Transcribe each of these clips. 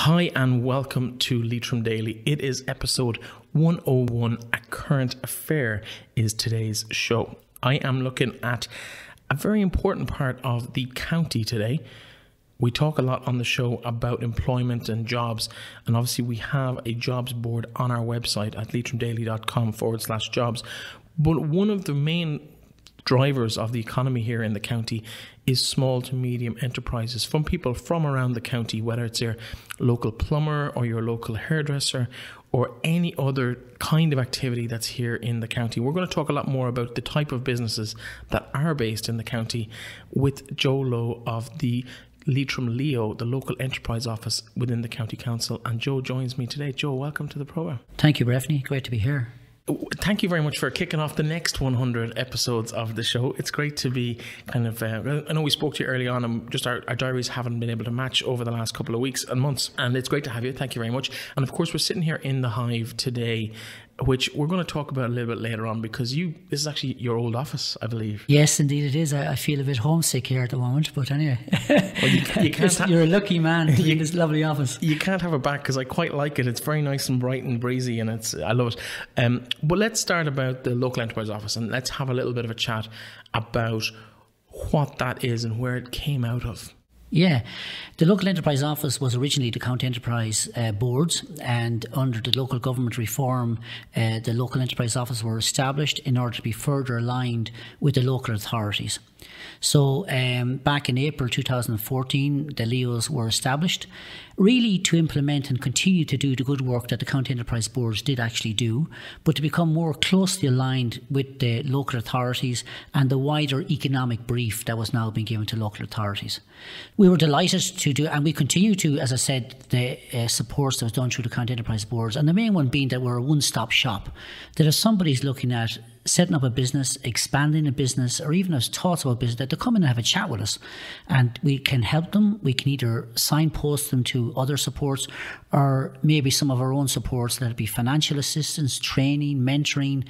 Hi and welcome to Leitrim Daily. It is episode 101. A current affair is today's show. I am looking at a very important part of the county today. We talk a lot on the show about employment and jobs, and obviously we have a jobs board on our website at leitrimdaily.com/jobs. But one of the main drivers of the economy here in the county is small to medium enterprises from people from around the county, whether it's your local plumber or your local hairdresser or any other kind of activity that's here in the county. We're going to talk a lot more about the type of businesses that are based in the county with Joe Lowe of the Leitrim Lowe, the local enterprise office within the county council. And Joe joins me today. Joe, welcome to the programme. Thank you, Breifne. Great to be here. Thank you very much for kicking off the next 100 episodes of the show. It's great to be kind of, I know we spoke to you early on and just our diaries haven't been able to match over the last couple of weeks and months. And it's great to have you. Thank you very much. And of course, we're sitting here in the Hive today, which we're going to talk about a little bit later on because this is actually your old office, I believe. Yes, indeed it is. I feel a bit homesick here at the moment, but anyway. Well, you can't you're a lucky man to be in this lovely office. You can't have it back because I quite like it. It's very nice and bright and breezy and I love it. But let's start about the local enterprise office and let's have a little bit of a chat about what that is and where it came out of. Yeah, the Local Enterprise Office was originally the County Enterprise Boards, and under the local government reform, the Local Enterprise Office were established in order to be further aligned with the local authorities. So back in April 2014, the LEOs were established, really to implement and continue to do the good work that the County Enterprise Boards did actually do, but to become more closely aligned with the local authorities and the wider economic brief that was now being given to local authorities. We were delighted to do, and we continue to, as I said, the supports that was done through the County Enterprise Boards, and the main one being that we're a one-stop shop, that if somebody's looking at setting up a business, expanding a business, or even has thoughts about business, that they come in and have a chat with us and we can help them. We can either signpost them to other supports or maybe some of our own supports, that'll be financial assistance, training, mentoring,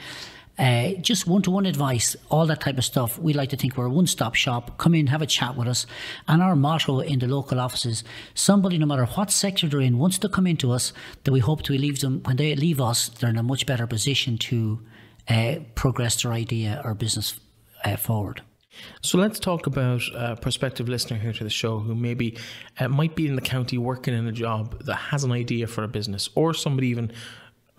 just one-to-one advice, all that type of stuff. We like to think we're a one-stop shop. Come in, have a chat with us. And our motto in the local offices, somebody, no matter what sector they're in, wants to come into us, that we hope to leave them, when they leave us, they're in a much better position to progress their idea or business forward. So let's talk about a prospective listener here to the show who maybe might be in the county working in a job that has an idea for a business, or somebody even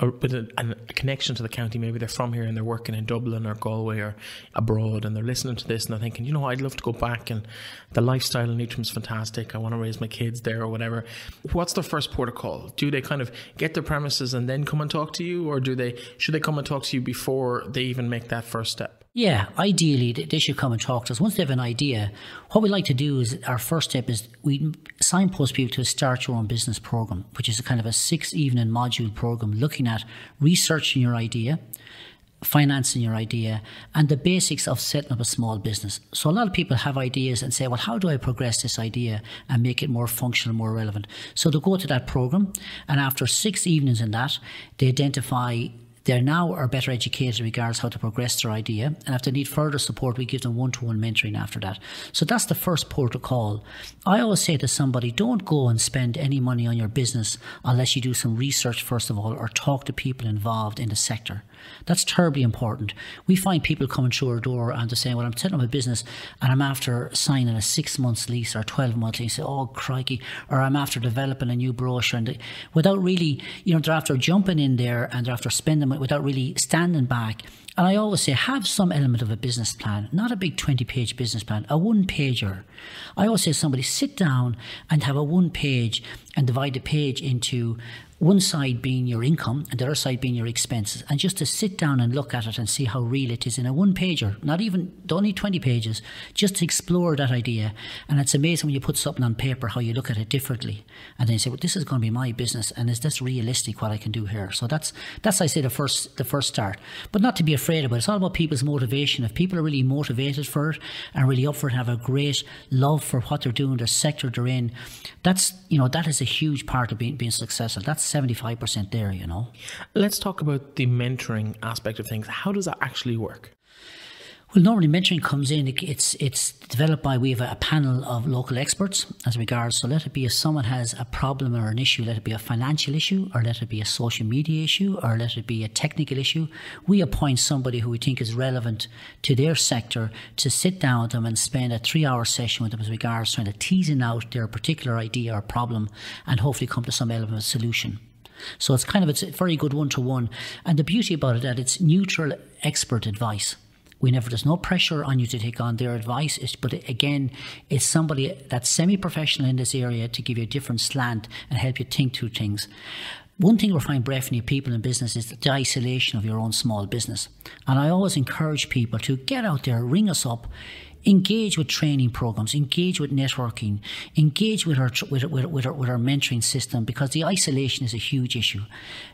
with a connection to the county. Maybe they're from here and they're working in Dublin or Galway or abroad, and they're listening to this and they're thinking, I'd love to go back and the lifestyle in Leitrim's fantastic. I want to raise my kids there or whatever. What's their first port of call? Do they kind of get their premises and then come and talk to you, or should they come and talk to you before they even make that first step? Yeah, ideally they should come and talk to us. Once they have an idea, what we like to do is, our first step is we signpost people to a Start Your Own Business program, which is a kind of a 6-evening module program looking at researching your idea, financing your idea, and the basics of setting up a small business. So a lot of people have ideas and say, well, how do I progress this idea and make it more functional, more relevant? So they go to that program, and after 6 evenings in that, they identify they now are better educated in regards how to progress their idea, and if they need further support, we give them one-to-one mentoring after that. So that's the first port of call. I always say to somebody, don't go and spend any money on your business unless you do some research first of all, or talk to people involved in the sector. That's terribly important. We find people coming through our door and they're saying, well, I'm setting up a business and I'm after signing a 6-month lease or 12-month lease. Oh, crikey. Or I'm after developing a new brochure. And without really, they're after jumping in there and they're after spending it without really standing back. And I always say, have some element of a business plan, not a big 20-page business plan, a one-pager. I always say to somebody, sit down and have a one-page and divide the page into one side being your income and the other side being your expenses, and just to sit down and look at it and see how real it is in a one-pager, not even, don't need 20 pages, just to explore that idea. And it's amazing when you put something on paper how you look at it differently, and then you say, well, this is going to be my business, and is this realistic what I can do here? So that's I say the first start, but not to be afraid of it. It's all about people's motivation. If people are really motivated for it and really up for it, have a great love for what they're doing, the sector they're in, that's that is a huge part of being successful. That's 75% there, Let's talk about the mentoring aspect of things. How does that actually work? Well, normally mentoring comes in, it's developed by, we have a panel of local experts as regards, so let it be if someone has a problem or an issue, let it be a financial issue, or let it be a social media issue, or let it be a technical issue, we appoint somebody who we think is relevant to their sector to sit down with them and spend a 3-hour session with them as regards trying to teasing out their particular idea or problem and hopefully come to some element of solution. So it's a very good one-to-one. And the beauty about it, that it's neutral expert advice. There's no pressure on you to take on their advice, but again, it's somebody that's semi-professional in this area to give you a different slant and help you think through things. One thing we're finding, Breifne, people in business, is the isolation of your own small business. And I always encourage people to get out there, ring us up, engage with training programs, engage with networking, engage with our mentoring system, because the isolation is a huge issue.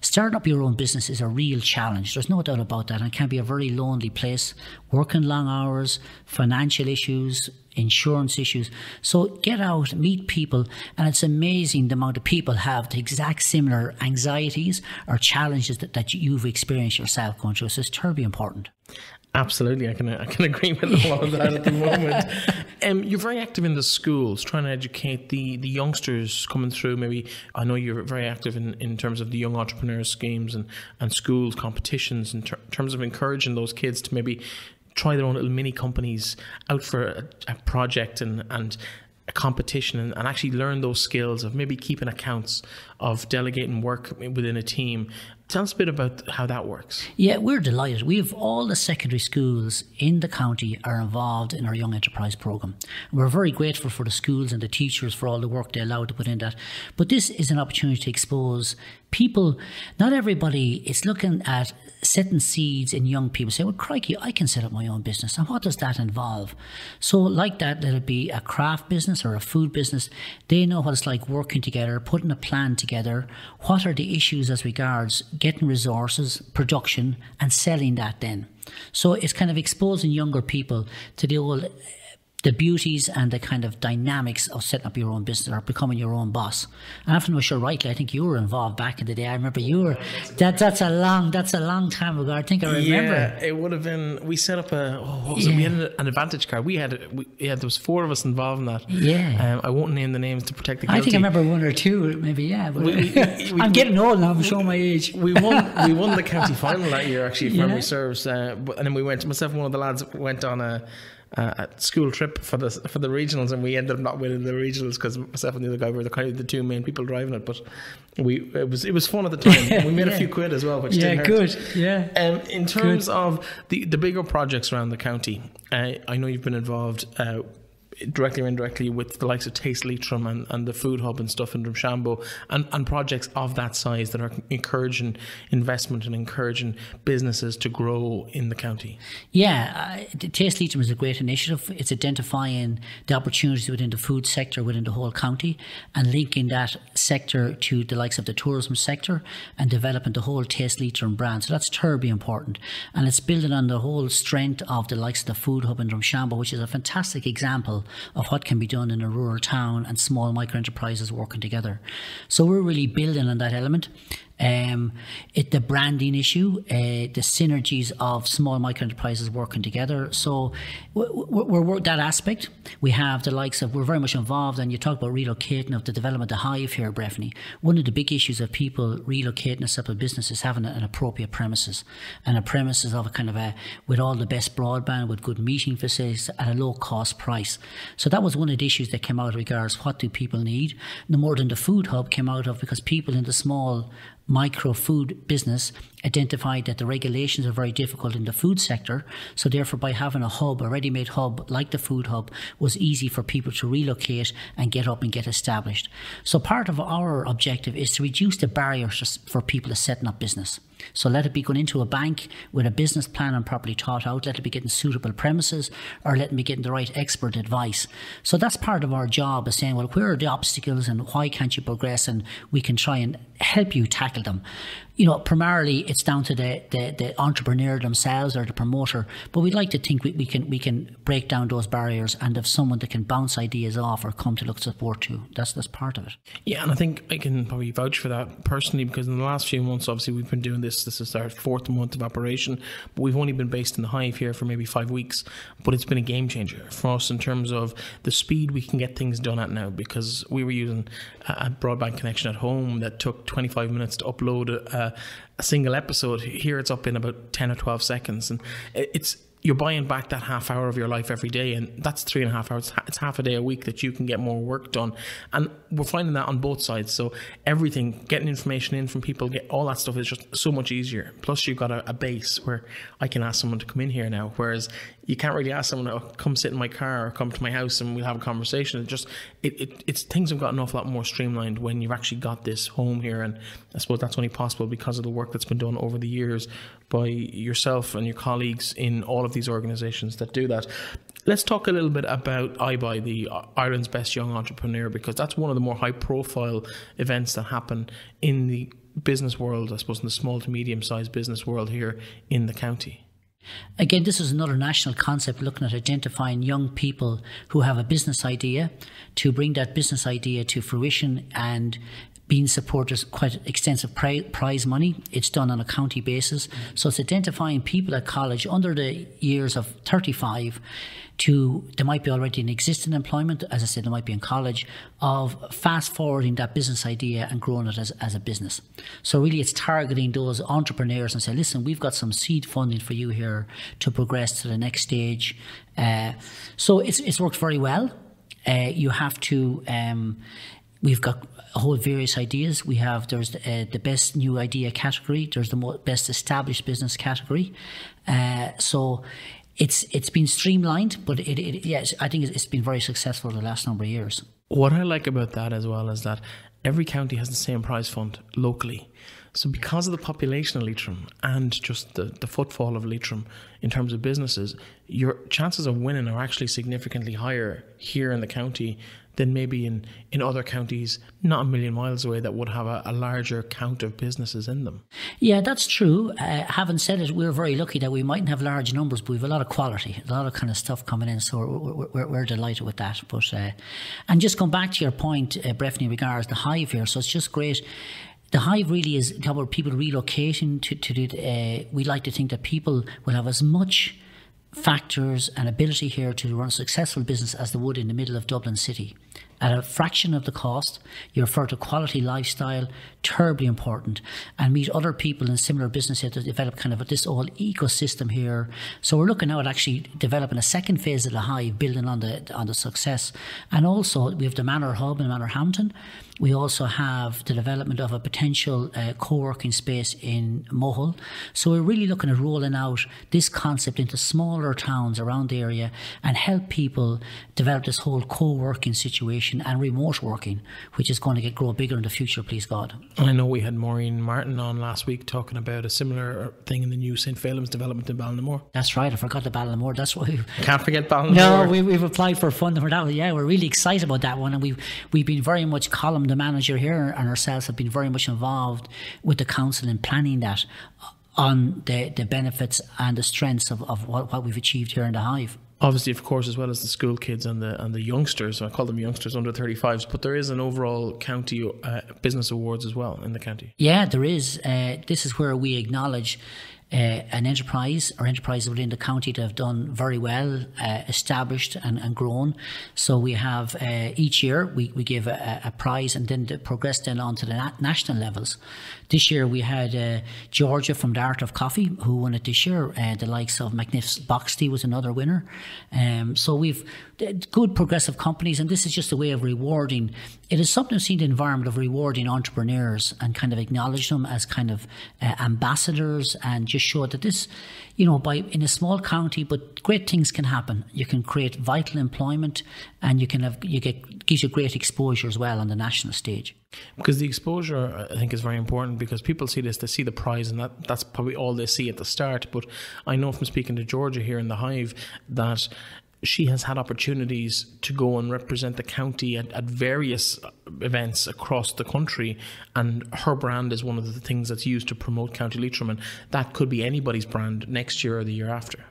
Starting up your own business is a real challenge. There's no doubt about that, and it can be a very lonely place. Working long hours, financial issues, insurance issues. So get out, meet people, and it's amazing the amount of people have the exact similar anxieties or challenges that you've experienced yourself going through. So it's terribly important. Absolutely, I can agree with all of that at the moment. You're very active in the schools, trying to educate the youngsters coming through. Maybe I know you're very active in terms of the young entrepreneur schemes and schools competitions, in terms of encouraging those kids to maybe try their own little mini companies out for a project and a competition and actually learn those skills of maybe keeping accounts, of delegating work within a team. Tell us a bit about how that works. Yeah, we're delighted. We have all the secondary schools in the county are involved in our Young Enterprise programme. We're very grateful for the schools and the teachers for all the work they allowed to put in that. But this is an opportunity to expose people. Not everybody is looking at setting seeds in young people. Say, well, crikey, I can set up my own business. And what does that involve? So like that, let it be a craft business or a food business. They know what it's like working together, putting a plan together. What are the issues as regards getting resources, production, and selling that then. So it's kind of exposing younger people to the beauties and the kind of dynamics of setting up your own business or becoming your own boss. And if I'm not sure rightly, I think you were involved back in the day. I remember you were. That's a long time ago. I think I remember. Yeah, it would have been. We set up we had an Advantage card. There was 4 of us involved in that. Yeah. I won't name the names to protect the guilty. I think I remember 1 or 2, maybe. Yeah. But I'm getting old now. I'm showing my age. We won the county final that year, actually, if memory serves. And then we went. Myself and one of the lads went on a school trip for the regionals, and we ended up not winning the regionals because myself and the other guy were the 2 main people driving it. But it was fun at the time. We made a few quid as well, which didn't hurt. Good. Yeah. In terms of the bigger projects around the county, I know you've been involved directly or indirectly with the likes of Taste Leitrim and the Food Hub and stuff in Drumshanbo, and projects of that size that are encouraging investment and encouraging businesses to grow in the county. Yeah, Taste Leitrim is a great initiative. It's identifying the opportunities within the food sector within the whole county and linking that sector to the likes of the tourism sector and developing the whole Taste Leitrim brand. So that's terribly important. And it's building on the whole strength of the likes of the Food Hub in Drumshanbo, which is a fantastic example of what can be done in a rural town and small micro enterprises working together. So we're really building on that element. The branding issue, the synergies of small micro enterprises working together. So we're that aspect. We have the likes of, we're very much involved, and you talk about relocating of the development of Hive here, Breifne. One of the big issues of people relocating a separate business is having an appropriate premises, and a premises of a kind of with all the best broadband, with good meeting facilities at a low cost price. So that was one of the issues that came out of regards what do people need. No more than the Food Hub came out of, because people in the small micro food business identified that the regulations are very difficult in the food sector. So therefore, by having a hub, a ready-made hub like the Food Hub, was easy for people to relocate and get up and get established. So part of our objective is to reduce the barriers for people to setting up business. So let it be going into a bank with a business plan and properly thought out, let it be getting suitable premises, or let it be getting the right expert advice. So that's part of our job, is saying, well, where are the obstacles and why can't you progress, and we can try and help you tackle them. primarily it's down to the entrepreneur themselves or the promoter, but we'd like to think we can break down those barriers and have someone that can bounce ideas off or come to look support to. That's part of it. Yeah, and I think I can probably vouch for that personally, because in the last few months, obviously, we've been doing this. This is our 4th month of operation, but we've only been based in the Hive here for maybe 5 weeks. But it's been a game changer for us in terms of the speed we can get things done at now, because we were using a broadband connection at home that took 25 minutes to upload a single episode. Here it's up in about 10 or 12 seconds, and you're buying back that half hour of your life every day, and that's 3.5 hours. It's half a day a week that you can get more work done, and we're finding that on both sides. So everything, getting information in from people, all that stuff is just so much easier. Plus you've got a base where I can ask someone to come in here now, whereas you can't really ask someone to come sit in my car or come to my house and we'll have a conversation. It's things have got an awful lot more streamlined when you've actually got this home here, and I suppose that's only possible because of the work that's been done over the years by yourself and your colleagues in all of these organisations that do that. Let's talk a little bit about iBuy, the Ireland's Best Young Entrepreneur, because that's one of the more high-profile events that happen in the business world, I suppose, in the small to medium-sized business world here in the county. Again, this is another national concept looking at identifying young people who have a business idea to bring that business idea to fruition and being supported quite extensive prize money. It's done on a county basis. So it's identifying people at college under the years of 35 they might be already in existing employment, as I said, they might be in college, of fast forwarding that business idea and growing it as a business. So really it's targeting those entrepreneurs and say, listen, we've got some seed funding for you here to progress to the next stage. So it's worked very well. You have to, we've got a whole various ideas. There's the best new idea category. There's the best established business category. So it's been streamlined, but yes, I think it's been very successful the last number of years. What I like about that as well is that every county has the same prize fund locally. So because of the population of Leitrim and just the footfall of Leitrim in terms of businesses, your chances of winning are actually significantly higher here in the county than maybe in other counties not a million miles away that would have a larger count of businesses in them. Yeah, that's true. Having said it, we're very lucky that we mightn't have large numbers, but we have a lot of quality, a lot of kind of stuff coming in, so we're delighted with that. But and just going back to your point, Breifne, regards the Hive here, so it's just great. The Hive really is about people relocating to do. We like to think that people will have as much factors and ability here to run a successful business as they would in the middle of Dublin City. At a fraction of the cost, you refer to quality lifestyle, terribly important, and meet other people in similar business here to develop kind of this whole ecosystem here. So we're looking now at actually developing a second phase of the Hive, building on the success. And also we have the Manor Hub in Manorhampton. We also have the development of a potential co-working space in Mohill. So we're really looking at rolling out this concept into smaller towns around the area and help people develop this whole co-working situation and remote working, which is going to grow bigger in the future, please God. I know we had Maureen Martin on last week talking about a similar thing in the new St. Phelim's development in Ballinamore. That's right, I forgot the Ballinamore. That's why can't forget Ballinamore. No, we've applied for funding for that one. Yeah, we're really excited about that one, and we've been very much the manager here and ourselves have been very much involved with the council in planning that on the benefits and the strengths of what we've achieved here in the Hive. Obviously, of course, as well as the school kids and the youngsters. I call them youngsters under 35s, but there is an overall county business awards as well in the county. Yeah, there is. This is where we acknowledge an enterprise or enterprises within the county that have done very well, established and grown. So we have each year we give a prize and then progress then on to the national levels. This year we had Georgia from the Art of Coffee who won it this year. The likes of Magnificent Box Tea was another winner. So we've good progressive companies, and this is just a way of rewarding. It is something I've seen the environment of rewarding entrepreneurs and kind of acknowledge them as kind of ambassadors and just show that this, in a small county, but great things can happen. You can create vital employment, and gives you great exposure as well on the national stage. Because the exposure, I think, is very important, because people see this, they see the prize, and that's probably all they see at the start. But I know from speaking to Georgia here in the Hive that she has had opportunities to go and represent the county at various events across the country, and her brand is one of the things that's used to promote County Leitrim, and that could be anybody's brand next year or the year after.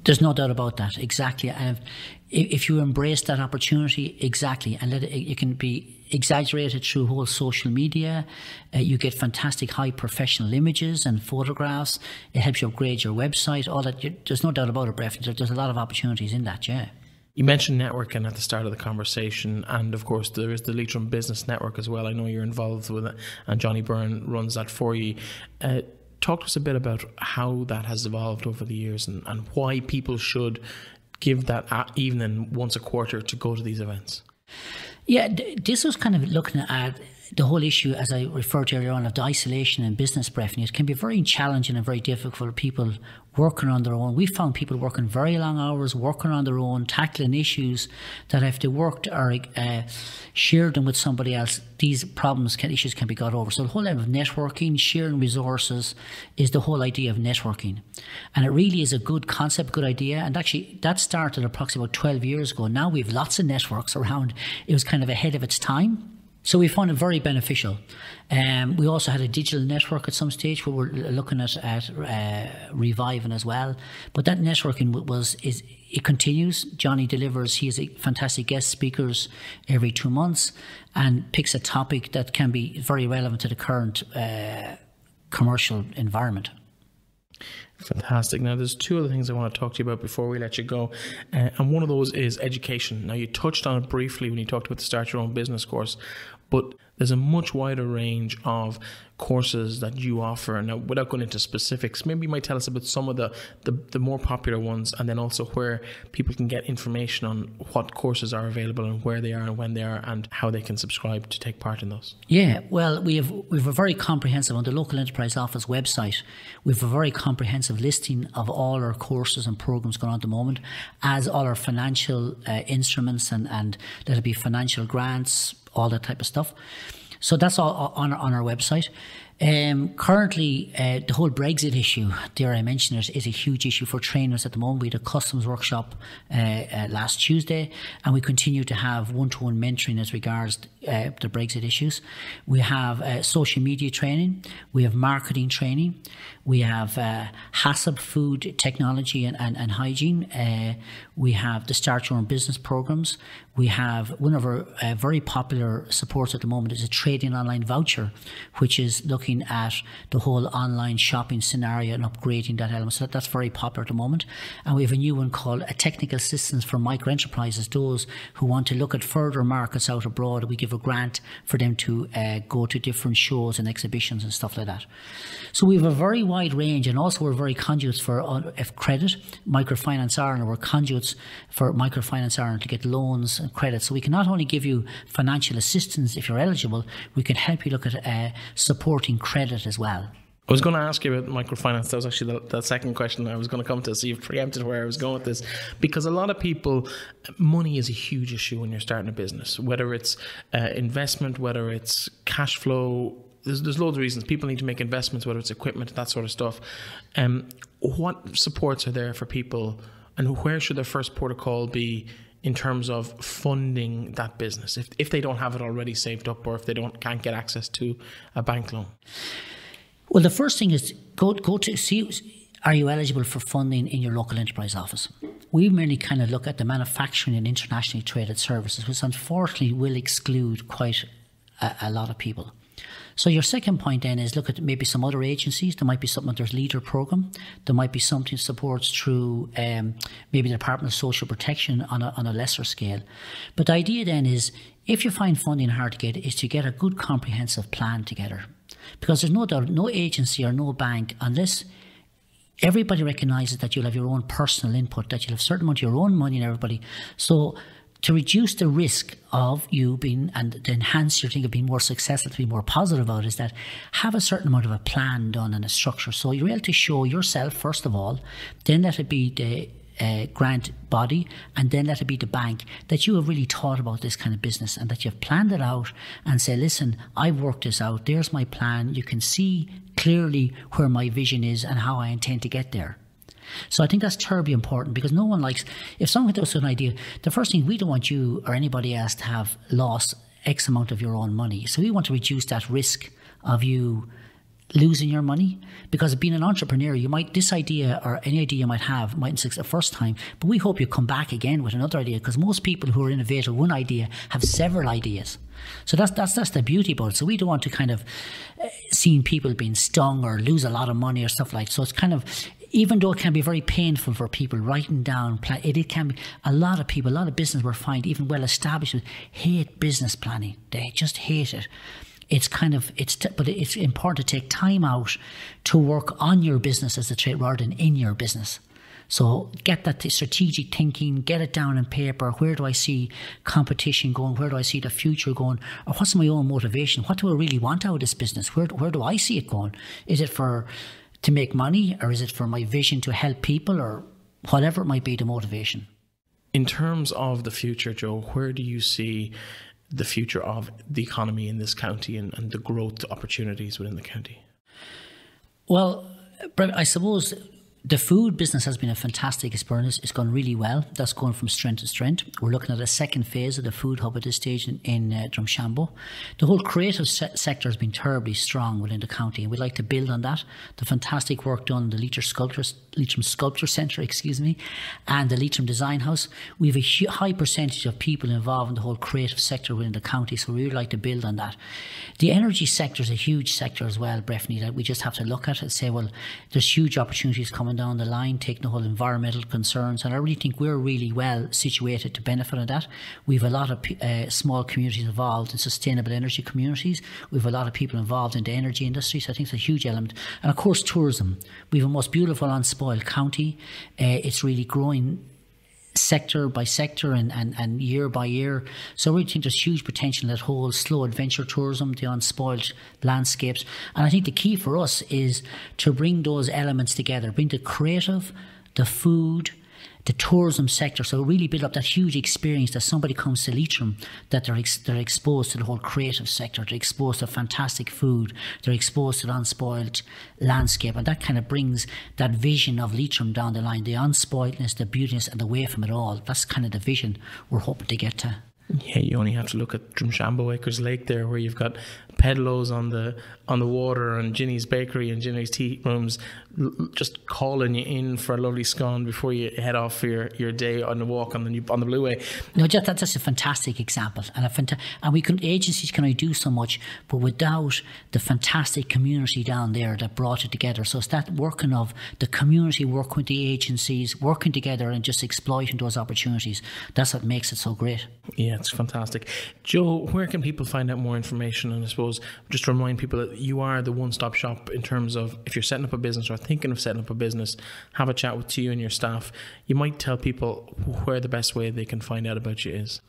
There's no doubt about that, exactly. And if you embrace that opportunity, exactly, and let it can be exaggerated through whole social media, you get fantastic high professional images and photographs. It helps you upgrade your website, all that. There's no doubt about it, Breifne. There's a lot of opportunities in that, yeah. You mentioned networking at the start of the conversation, and of course there is the Leitrim Business Network as well. I know you're involved with it, and Johnny Byrne runs that for you. Talk to us a bit about how that has evolved over the years, and why people should give that evening once a quarter to go to these events. Yeah, this was kind of looking at the whole issue, as I referred to earlier on, of the isolation in business, Breifne. It can be very challenging and very difficult for people working on their own. We found people working very long hours, working on their own, tackling issues that if they worked or shared them with somebody else, these issues can be got over. So the whole level of networking, sharing resources is the whole idea of networking. And it really is a good concept, good idea. And actually that started approximately about 12 years ago. Now we have lots of networks around. It was kind of ahead of its time. So we found it very beneficial. We also had a digital network at some stage where we're looking at reviving as well. But that networking it continues. Johnny delivers. He has fantastic guest speakers every 2 months and picks a topic that can be very relevant to the current commercial environment. Fantastic. Now, there's two other things I want to talk to you about before we let you go. And one of those is education. Now, you touched on it briefly when you talked about the Start Your Own Business course, but there's a much wider range of courses that you offer. Now, without going into specifics, maybe you might tell us about some of the more popular ones, and then also where people can get information on what courses are available and where they are and when they are and how they can subscribe to take part in those. Yeah, well, we've a very comprehensive, on the Local Enterprise Office website, we've a very comprehensive listing of all our courses and programs going on at the moment, as all our financial instruments and that'll be financial grants, all that type of stuff. So that's all on our website. Currently, the whole Brexit issue, dare I mention it, is a huge issue for trainers at the moment. We had a customs workshop last Tuesday, and we continue to have one-to-one mentoring as regards the Brexit issues. We have social media training, we have marketing training, we have HACCP, food technology and hygiene. We have the Start Your Own Business programs. We have one of our very popular supports at the moment is a trading online voucher, which is looking at the whole online shopping scenario and upgrading that element. So that's very popular at the moment. And we have a new one called a technical assistance for micro enterprises, those who want to look at further markets out abroad. We give a grant for them to go to different shows and exhibitions and stuff like that. So we have a very wide range, and also we're very conduits for credit. Microfinance Ireland, we're conduits for Microfinance Ireland to get loans and credit. So we can not only give you financial assistance if you're eligible, we can help you look at supporting credit as well. I was going to ask you about microfinance. That was actually the second question I was going to come to. So you've preempted where I was going with this. Because a lot of people, money is a huge issue when you're starting a business. Whether it's investment, whether it's cash flow, there's loads of reasons. People need to make investments, whether it's equipment, that sort of stuff. What supports are there for people, and where should their first port of call be in terms of funding that business if they don't have it already saved up, or if they can't get access to a bank loan? Well, the first thing is go to see, are you eligible for funding in your local enterprise office? We mainly kind of look at the manufacturing and internationally traded services, which unfortunately will exclude quite a lot of people. So your second point then is look at maybe some other agencies. There might be something, there's leader program. There might be something supports through maybe the Department of Social Protection on a lesser scale. But the idea then is, if you find funding hard to get, is to get a good comprehensive plan together. Because there's no doubt, no agency or no bank, unless everybody recognises that you'll have your own personal input, that you'll have a certain amount of your own money and everybody. So to reduce the risk of you being, and to enhance your thing of being more successful, to be more positive about it, is that have a certain amount of a plan done and a structure. So you're able to show yourself, first of all, then let it be the grant body, and then let it be the bank, that you have really thought about this kind of business and that you've planned it out and say, listen, I've worked this out, there's my plan, you can see clearly where my vision is and how I intend to get there. So I think that's terribly important, because no one likes, if someone does an idea, the first thing, we don't want you or anybody else to have lost X amount of your own money. So we want to reduce that risk of you losing your money, because being an entrepreneur, you might, this idea or any idea you might have mightn't succeed the first time, but we hope you come back again with another idea, because most people who are innovative, one idea, have several ideas. So that's the beauty about it. So we don't want to kind of seeing people being stung or lose a lot of money or stuff like that. So it's kind of, even though it can be very painful for people writing down, it can be, a lot of people, a lot of business we find, even well established, hate business planning. They just hate it. It's kind of, but it's important to take time out to work on your business as a trade rather than in your business. So get that strategic thinking, get it down on paper. Where do I see competition going? Where do I see the future going? Or what's my own motivation? What do I really want out of this business? Where do I see it going? Is it to make money, or is it for my vision to help people, or whatever it might be, the motivation? In terms of the future, Joe, where do you see the future of the economy in this county and the growth opportunities within the county? Well, I suppose the food business has been a fantastic experience. It's gone really well. That's going from strength to strength. We're looking at a second phase of the food hub at this stage in Drumshanbo. The whole creative sector has been terribly strong within the county, and we'd like to build on that. The fantastic work done in the Leitrim Sculpture Centre, and the Leitrim Design House. We have a high percentage of people involved in the whole creative sector within the county, so we would like to build on that. The energy sector is a huge sector as well, Breifne, that we just have to look at and say, well, there's huge opportunities coming down the line, taking the whole environmental concerns, and I really think we're really well situated to benefit on that. We have a lot of small communities involved in sustainable energy communities. We have a lot of people involved in the energy industry, so I think it's a huge element. And of course, tourism. We have a most beautiful unspoiled county. It's really growing sector by sector and year by year. So I really think there's huge potential in that whole slow adventure tourism, the unspoiled landscapes. And I think the key for us is to bring those elements together, bring the creative, the food, the tourism sector. So really build up that huge experience that somebody comes to Leitrim, that they're exposed to the whole creative sector, they're exposed to fantastic food, they're exposed to the unspoiled landscape, and that kind of brings that vision of Leitrim down the line, the unspoiledness, the beautiness, and away from it all. That's kind of the vision we're hoping to get to. Yeah, you only have to look at Drumshanbo Acres Lake there, where you've got Pedalo's on the water, and Ginny's Bakery and Ginny's Tea Rooms just calling you in for a lovely scone before you head off for your day on the walk on the Blue Way. No, that's a fantastic example, and agencies can only do so much, but without the fantastic community down there that brought it together. So it's that working of the community, working with the agencies, working together and just exploiting those opportunities. That's what makes it so great. Yeah, it's fantastic. Joe, where can people find out more information? And I suppose just to remind people that you are the one-stop shop in terms of if you're setting up a business or thinking of setting up a business, have a chat with you and your staff. You might tell people where the best way they can find out about you is.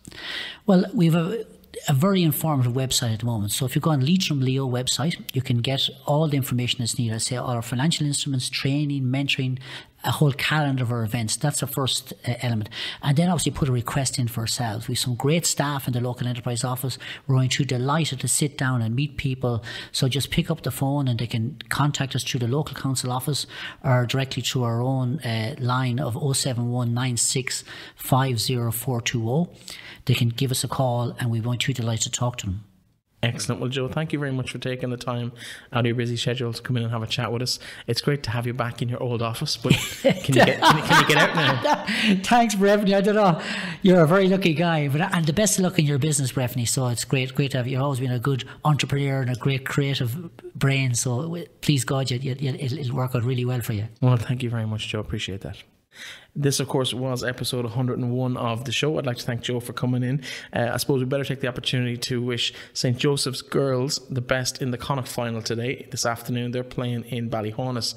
Well, we have a very informative website at the moment. So if you go on Leitrim Leo website, you can get all the information that's needed. I say all our financial instruments, training, mentoring, a whole calendar of our events. That's the first element. And then obviously put a request in for ourselves. We have some great staff in the local enterprise office. We're going to be delighted to sit down and meet people. So just pick up the phone and they can contact us through the local council office or directly through our own line of 07196 50420. They can give us a call and we're going to be delighted to talk to them. Excellent. Well, Joe, thank you very much for taking the time out of your busy schedule to come in and have a chat with us. It's great to have you back in your old office, but can you get out now? Thanks, Breifne. I don't know. You're a very lucky guy, and the best of luck in your business, Breifne. So it's great to have you. You've always been a good entrepreneur and a great creative brain. So please God, it'll work out really well for you. Well, thank you very much, Joe. Appreciate that. This, of course, was episode 101 of the show. I'd like to thank Joe for coming in. I suppose we better take the opportunity to wish St. Joseph's girls the best in the Connacht final today. This afternoon, they're playing in Ballyhonus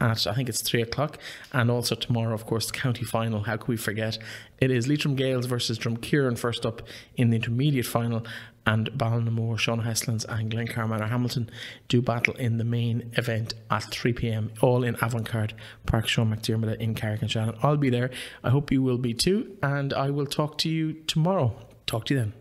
at, I think it's 3 o'clock. And also tomorrow, of course, the county final. How could we forget? It is Leitrim Gaels versus Drumkieran first up in the intermediate final. And Ballinamore, Sean Heslands and Glencarmanor Hamilton do battle in the main event at 3 p.m, all in Avantgarde Park, Sean McDermott in Carrick-on-Shannon. I'll be there. I hope you will be too, and I will talk to you tomorrow. Talk to you then.